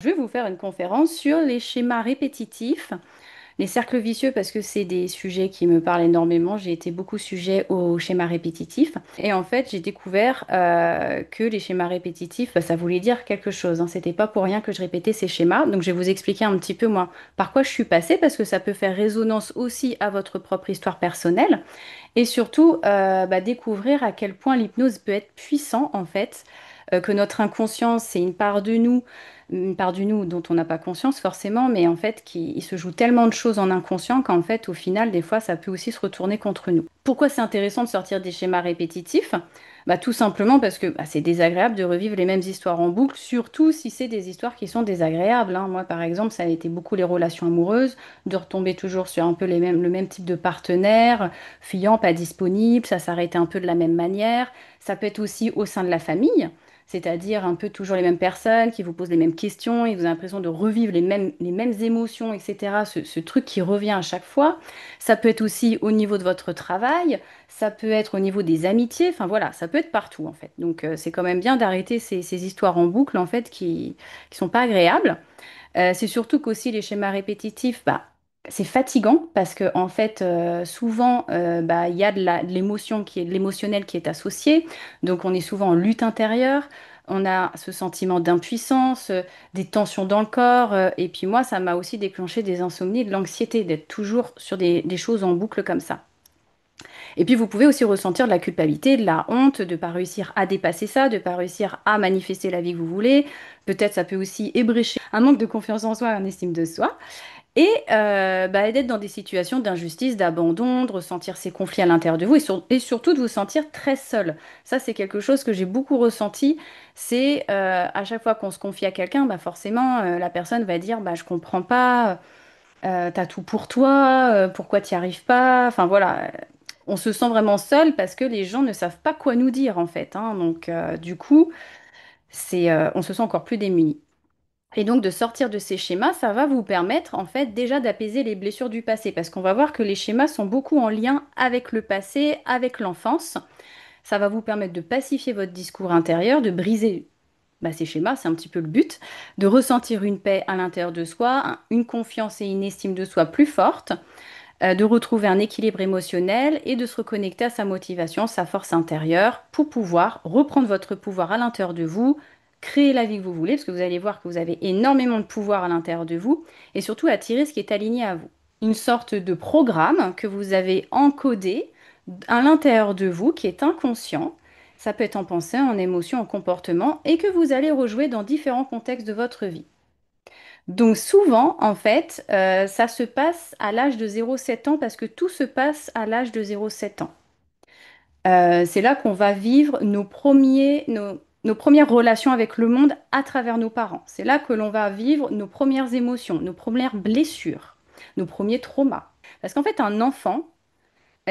Je vais vous faire une conférence sur les schémas répétitifs, les cercles vicieux parce que c'est des sujets qui me parlent énormément. J'ai été beaucoup sujet aux schémas répétitifs et en fait j'ai découvert que les schémas répétitifs, ça voulait dire quelque chose, hein. C'était pas pour rien que je répétais ces schémas. Donc je vais vous expliquer un petit peu moi par quoi je suis passée parce que ça peut faire résonance aussi à votre propre histoire personnelle et surtout découvrir à quel point l'hypnose peut être puissant en fait, que notre inconscient c'est une part du nous dont on n'a pas conscience forcément, mais en fait qui il se joue tellement de choses en inconscient qu'en fait au final des fois ça peut aussi se retourner contre nous. Pourquoi c'est intéressant de sortir des schémas répétitifs? Tout simplement parce que c'est désagréable de revivre les mêmes histoires en boucle, surtout si c'est des histoires qui sont désagréables, hein. Moi par exemple ça a été beaucoup les relations amoureuses, de retomber toujours sur un peu le même type de partenaire fuyant, pas disponible, ça s'arrêtait un peu de la même manière. Ça peut être aussi au sein de la famille, c'est-à-dire un peu toujours les mêmes personnes qui vous posent les mêmes questions et vous avez l'impression de revivre les mêmes émotions, etc. Ce truc qui revient à chaque fois. Ça peut être aussi au niveau de votre travail, ça peut être au niveau des amitiés, enfin voilà, ça peut être partout en fait. Donc c'est quand même bien d'arrêter ces histoires en boucle en fait qui sont pas agréables. C'est surtout qu'aussi les schémas répétitifs, c'est fatigant parce que en fait, souvent, il y a de l'émotion de l'émotionnel qui est associé. Donc, on est souvent en lutte intérieure. On a ce sentiment d'impuissance, des tensions dans le corps. Et puis moi, ça m'a aussi déclenché des insomnies, de l'anxiété, d'être toujours sur des choses en boucle comme ça. Et puis vous pouvez aussi ressentir de la culpabilité, de la honte, de ne pas réussir à dépasser ça, de ne pas réussir à manifester la vie que vous voulez. Peut-être ça peut aussi ébrécher un manque de confiance en soi, un estime de soi. Et d'être dans des situations d'injustice, d'abandon, de ressentir ces conflits à l'intérieur de vous et surtout de vous sentir très seul. Ça, c'est quelque chose que j'ai beaucoup ressenti. C'est à chaque fois qu'on se confie à quelqu'un, forcément, la personne va dire je comprends pas, t'as tout pour toi, pourquoi t'y arrives pas? Enfin voilà, on se sent vraiment seul parce que les gens ne savent pas quoi nous dire en fait, hein. Donc du coup, on se sent encore plus démuni. Et donc de sortir de ces schémas, ça va vous permettre en fait déjà d'apaiser les blessures du passé parce qu'on va voir que les schémas sont beaucoup en lien avec le passé, avec l'enfance. Ça va vous permettre de pacifier votre discours intérieur, de briser ces schémas, c'est un petit peu le but, de ressentir une paix à l'intérieur de soi, une confiance et une estime de soi plus fortes, de retrouver un équilibre émotionnel et de se reconnecter à sa motivation, sa force intérieure pour pouvoir reprendre votre pouvoir à l'intérieur de vous, créer la vie que vous voulez, parce que vous allez voir que vous avez énormément de pouvoir à l'intérieur de vous et surtout attirer ce qui est aligné à vous. Une sorte de programme que vous avez encodé à l'intérieur de vous qui est inconscient. Ça peut être en pensée, en émotion, en comportement et que vous allez rejouer dans différents contextes de votre vie. Donc souvent, en fait, ça se passe à l'âge de 0,7 ans parce que tout se passe à l'âge de 0,7 ans. C'est là qu'on va vivre nos premières relations avec le monde à travers nos parents. C'est là que l'on va vivre nos premières émotions, nos premières blessures, nos premiers traumas. Parce qu'en fait, un enfant,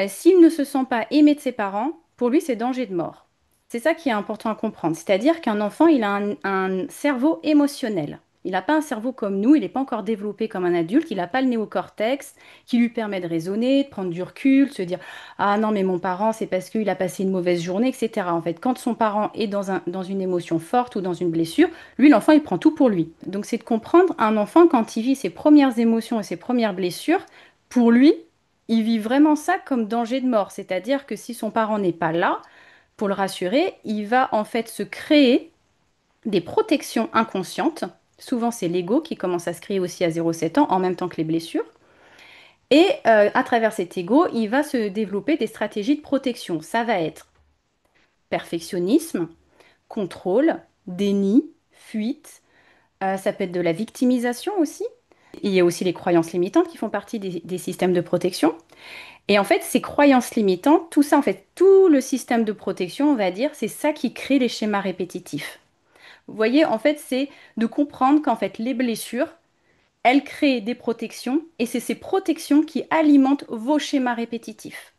s'il ne se sent pas aimé de ses parents, pour lui, c'est danger de mort. C'est ça qui est important à comprendre. C'est-à-dire qu'un enfant, il a un cerveau émotionnel. Il n'a pas un cerveau comme nous, il n'est pas encore développé comme un adulte, il n'a pas le néocortex qui lui permet de raisonner, de prendre du recul, de se dire ah non, mais mon parent, c'est parce qu'il a passé une mauvaise journée, etc. En fait, quand son parent est dans une émotion forte ou dans une blessure, lui, l'enfant, il prend tout pour lui. Donc, c'est de comprendre un enfant quand il vit ses premières émotions et ses premières blessures, pour lui, il vit vraiment ça comme danger de mort. C'est-à-dire que si son parent n'est pas là, pour le rassurer, il va en fait se créer des protections inconscientes. Souvent, c'est l'ego qui commence à se créer aussi à 0,7 ans, en même temps que les blessures. Et à travers cet ego, il va se développer des stratégies de protection. Ça va être perfectionnisme, contrôle, déni, fuite. Ça peut être de la victimisation aussi. Il y a aussi les croyances limitantes qui font partie des systèmes de protection. Et en fait, ces croyances limitantes, tout ça, en fait, tout le système de protection, on va dire, c'est ça qui crée les schémas répétitifs. Vous voyez, en fait, c'est de comprendre qu'en fait, les blessures, elles créent des protections et c'est ces protections qui alimentent vos schémas répétitifs.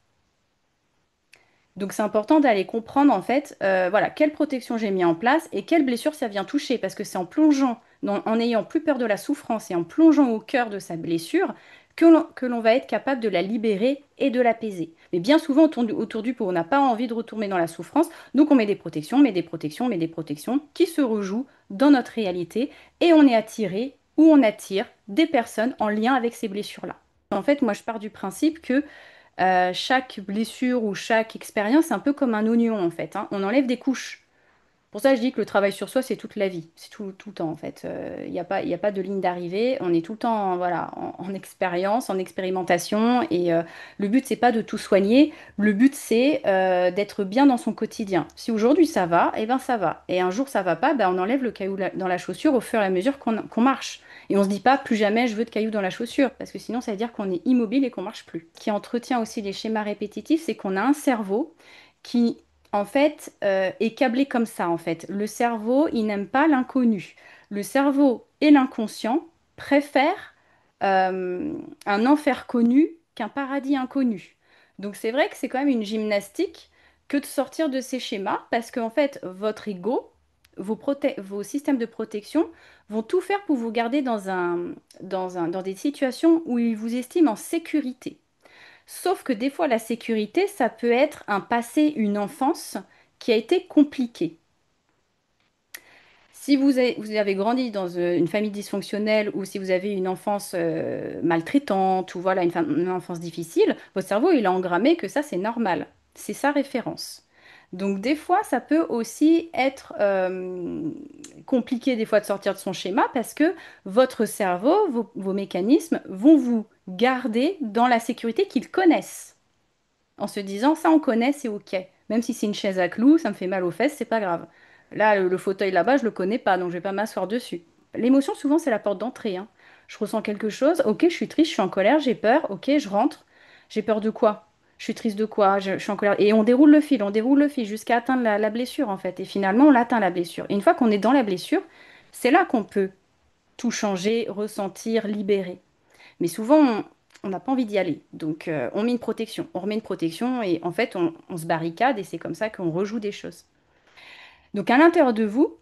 Donc, c'est important d'aller comprendre, en fait, voilà, quelle protection j'ai mis en place et quelle blessure ça vient toucher. Parce que c'est en plongeant, en n'ayant plus peur de la souffrance et en plongeant au cœur de sa blessure que l'on va être capable de la libérer et de l'apaiser. Mais bien souvent, autour du pot, on n'a pas envie de retourner dans la souffrance, donc on met des protections, met des protections, met des protections qui se rejouent dans notre réalité et on est attiré ou on attire des personnes en lien avec ces blessures-là. En fait, moi, je pars du principe que chaque blessure ou chaque expérience, c'est un peu comme un oignon, en fait, hein. On enlève des couches. Pour ça, je dis que le travail sur soi, c'est toute la vie. C'est tout le temps, en fait. Il y a pas de ligne d'arrivée. On est tout le temps, voilà, en expérience, en expérimentation. Et le but, c'est pas de tout soigner. Le but, c'est d'être bien dans son quotidien. Si aujourd'hui ça va, eh ben ça va. Et un jour ça va pas, ben on enlève le caillou dans la chaussure au fur et à mesure qu'on marche. Et on se dit pas plus jamais je veux de cailloux dans la chaussure, parce que sinon ça veut dire qu'on est immobile et qu'on marche plus. Ce qui entretient aussi les schémas répétitifs, c'est qu'on a un cerveau qui en fait, est câblé comme ça, en fait. Le cerveau, il n'aime pas l'inconnu. Le cerveau et l'inconscient préfèrent un enfer connu qu'un paradis inconnu. Donc c'est vrai que c'est quand même une gymnastique que de sortir de ces schémas, parce qu'en fait, votre ego, vos systèmes de protection vont tout faire pour vous garder dans des situations où ils vous estiment en sécurité. Sauf que des fois, la sécurité, ça peut être un passé, une enfance qui a été compliquée. Si vous avez grandi dans une famille dysfonctionnelle ou si vous avez une enfance maltraitante ou voilà une enfance difficile, votre cerveau, il a engrammé que ça, c'est normal. C'est sa référence. Donc des fois, ça peut aussi être compliqué des fois de sortir de son schéma parce que votre cerveau, vos mécanismes vont vous garder dans la sécurité qu'ils connaissent en se disant ça on connaît, c'est ok. Même si c'est une chaise à clous, ça me fait mal aux fesses, c'est pas grave. Là, le fauteuil là-bas, je le connais pas, donc je vais pas m'asseoir dessus. L'émotion, souvent, c'est la porte d'entrée, hein. Je ressens quelque chose, ok, je suis triste, je suis en colère, j'ai peur, ok, je rentre. J'ai peur de quoi? Je suis triste de quoi? Je suis en colère. Et on déroule le fil jusqu'à atteindre la blessure, en fait. Et finalement, on atteint la blessure. Et une fois qu'on est dans la blessure, c'est là qu'on peut tout changer, ressentir, libérer. Mais souvent, on n'a pas envie d'y aller. Donc, on met une protection. On remet une protection et en fait, on se barricade et c'est comme ça qu'on rejoue des choses. Donc, à l'intérieur de vous,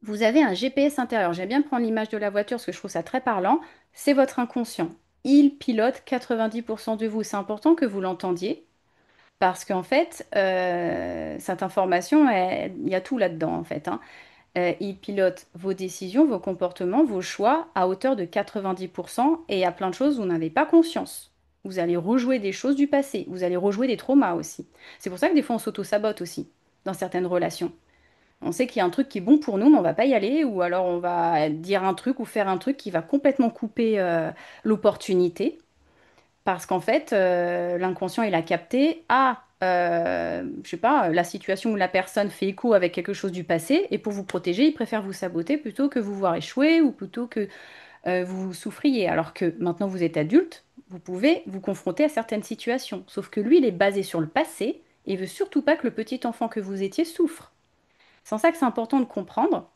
vous avez un GPS intérieur. J'aime bien prendre l'image de la voiture parce que je trouve ça très parlant. C'est votre inconscient. Il pilote 90% de vous. C'est important que vous l'entendiez parce qu'en fait, cette information, il y a tout là-dedans en fait, hein. Il pilote vos décisions, vos comportements, vos choix à hauteur de 90% et il y a plein de choses où vous n'avez pas conscience. Vous allez rejouer des choses du passé, vous allez rejouer des traumas aussi. C'est pour ça que des fois on s'auto-sabote aussi dans certaines relations. On sait qu'il y a un truc qui est bon pour nous, mais on va pas y aller, ou alors on va dire un truc ou faire un truc qui va complètement couper l'opportunité. Parce qu'en fait, l'inconscient, il a capté, je sais pas, la situation où la personne fait écho avec quelque chose du passé, et pour vous protéger, il préfère vous saboter plutôt que vous voir échouer ou plutôt que vous souffriez. Alors que maintenant vous êtes adulte, vous pouvez vous confronter à certaines situations. Sauf que lui, il est basé sur le passé et il veut surtout pas que le petit enfant que vous étiez souffre. C'est en ça que c'est important de comprendre.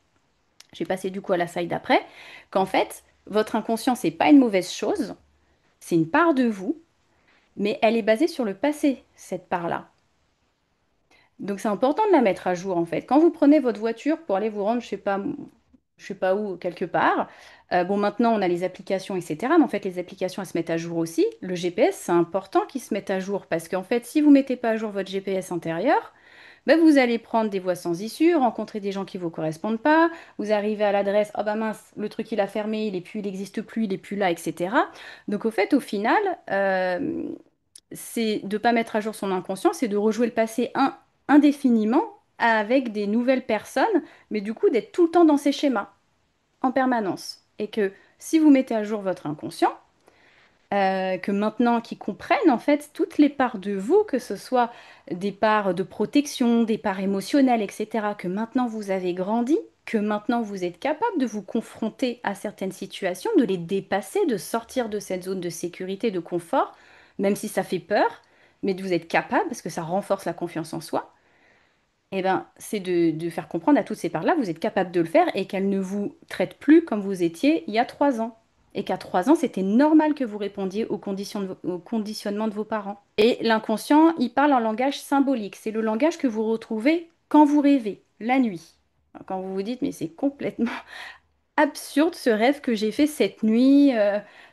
Je vais passer du coup à la slide d'après, qu'en fait, votre inconscient, c'est pas une mauvaise chose, c'est une part de vous mais elle est basée sur le passé, cette part-là. Donc c'est important de la mettre à jour en fait. Quand vous prenez votre voiture pour aller vous rendre, je sais pas où, quelque part, bon maintenant on a les applications, etc. Mais en fait les applications elles se mettent à jour aussi. Le GPS c'est important qu'il se mette à jour parce qu'en fait si vous mettez pas à jour votre GPS intérieur, ben, vous allez prendre des voies sans issue, rencontrer des gens qui vous correspondent pas, vous arrivez à l'adresse, oh bah mince, le truc il a fermé, il n'existe plus, il est plus là, etc. Donc au fait au final, c'est de ne pas mettre à jour son inconscient, c'est de rejouer le passé indéfiniment avec des nouvelles personnes, mais du coup d'être tout le temps dans ces schémas, en permanence. Et que si vous mettez à jour votre inconscient, que maintenant qu'ils comprennent en fait toutes les parts de vous, que ce soit des parts de protection, des parts émotionnelles, etc., que maintenant vous avez grandi, que maintenant vous êtes capable de vous confronter à certaines situations, de les dépasser, de sortir de cette zone de sécurité, de confort, même si ça fait peur, mais de vous être capable, parce que ça renforce la confiance en soi, eh ben, c'est de faire comprendre à toutes ces parts-là, vous êtes capable de le faire et qu'elles ne vous traitent plus comme vous étiez il y a 3 ans. Et qu'à 3 ans, c'était normal que vous répondiez aux conditionnements de vos parents. Et l'inconscient, il parle en langage symbolique. C'est le langage que vous retrouvez quand vous rêvez, la nuit. Quand vous vous dites, mais c'est complètement absurde ce rêve que j'ai fait cette nuit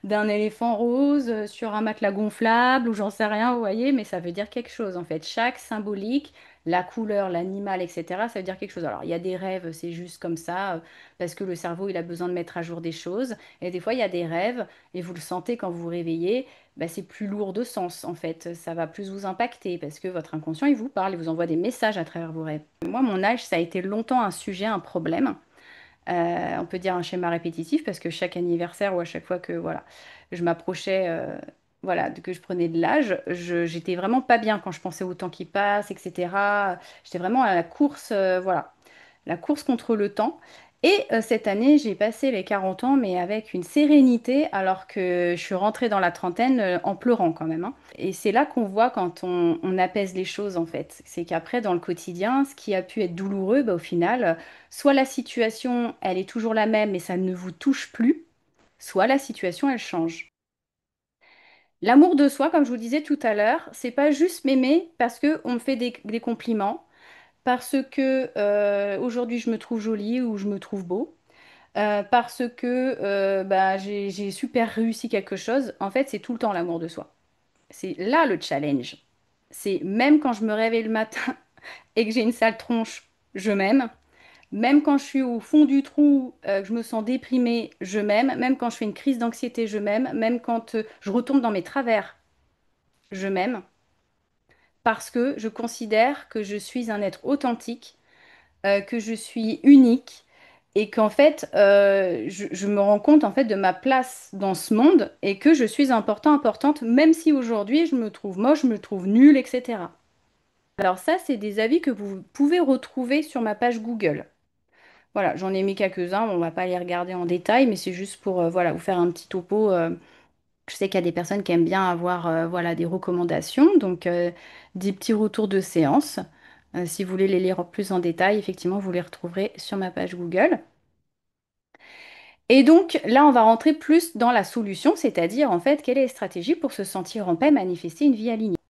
d'un éléphant rose sur un matelas gonflable ou j'en sais rien, vous voyez, mais ça veut dire quelque chose en fait. Chaque symbolique, la couleur, l'animal, etc., ça veut dire quelque chose. Alors il y a des rêves, c'est juste comme ça, parce que le cerveau il a besoin de mettre à jour des choses. Et des fois il y a des rêves, et vous le sentez quand vous vous réveillez, bah, c'est plus lourd de sens en fait. Ça va plus vous impacter parce que votre inconscient il vous parle, il vous envoie des messages à travers vos rêves. Moi, mon âge, ça a été longtemps un sujet, un problème. On peut dire un schéma répétitif parce que chaque anniversaire ou à chaque fois que voilà, je m'approchais voilà, que je prenais de l'âge, j'étais vraiment pas bien quand je pensais au temps qui passe, etc. J'étais vraiment à la course, voilà, la course contre le temps. Et cette année, j'ai passé les 40 ans, mais avec une sérénité, alors que je suis rentrée dans la trentaine en pleurant quand même, hein. Et c'est là qu'on voit quand on apaise les choses, en fait. C'est qu'après, dans le quotidien, ce qui a pu être douloureux, bah, au final, soit la situation, elle est toujours la même, mais ça ne vous touche plus, soit la situation, elle change. L'amour de soi, comme je vous disais tout à l'heure, c'est pas juste m'aimer parce que on me fait des compliments, parce que aujourd'hui je me trouve jolie ou je me trouve beau, parce que bah, j'ai super réussi quelque chose. En fait, c'est tout le temps l'amour de soi. C'est là le challenge. C'est même quand je me réveille le matin et que j'ai une sale tronche, je m'aime. Même quand je suis au fond du trou, que je me sens déprimée, je m'aime. Même quand je fais une crise d'anxiété, je m'aime. Même quand je retombe dans mes travers, je m'aime. Parce que je considère que je suis un être authentique, que je suis unique et qu'en fait, je me rends compte en fait de ma place dans ce monde et que je suis important, importante, même si aujourd'hui je me trouve moche, je me trouve nulle, etc. Alors ça, c'est des avis que vous pouvez retrouver sur ma page Google. Voilà, j'en ai mis quelques-uns, on va pas les regarder en détail, mais c'est juste pour voilà, vous faire un petit topo. Je sais qu'il y a des personnes qui aiment bien avoir voilà, des recommandations, donc des petits retours de séance. Si vous voulez les lire plus en détail, effectivement, vous les retrouverez sur ma page Google. Et donc là, on va rentrer plus dans la solution, c'est-à-dire en fait, quelle est la stratégie pour se sentir en paix, manifester une vie alignée.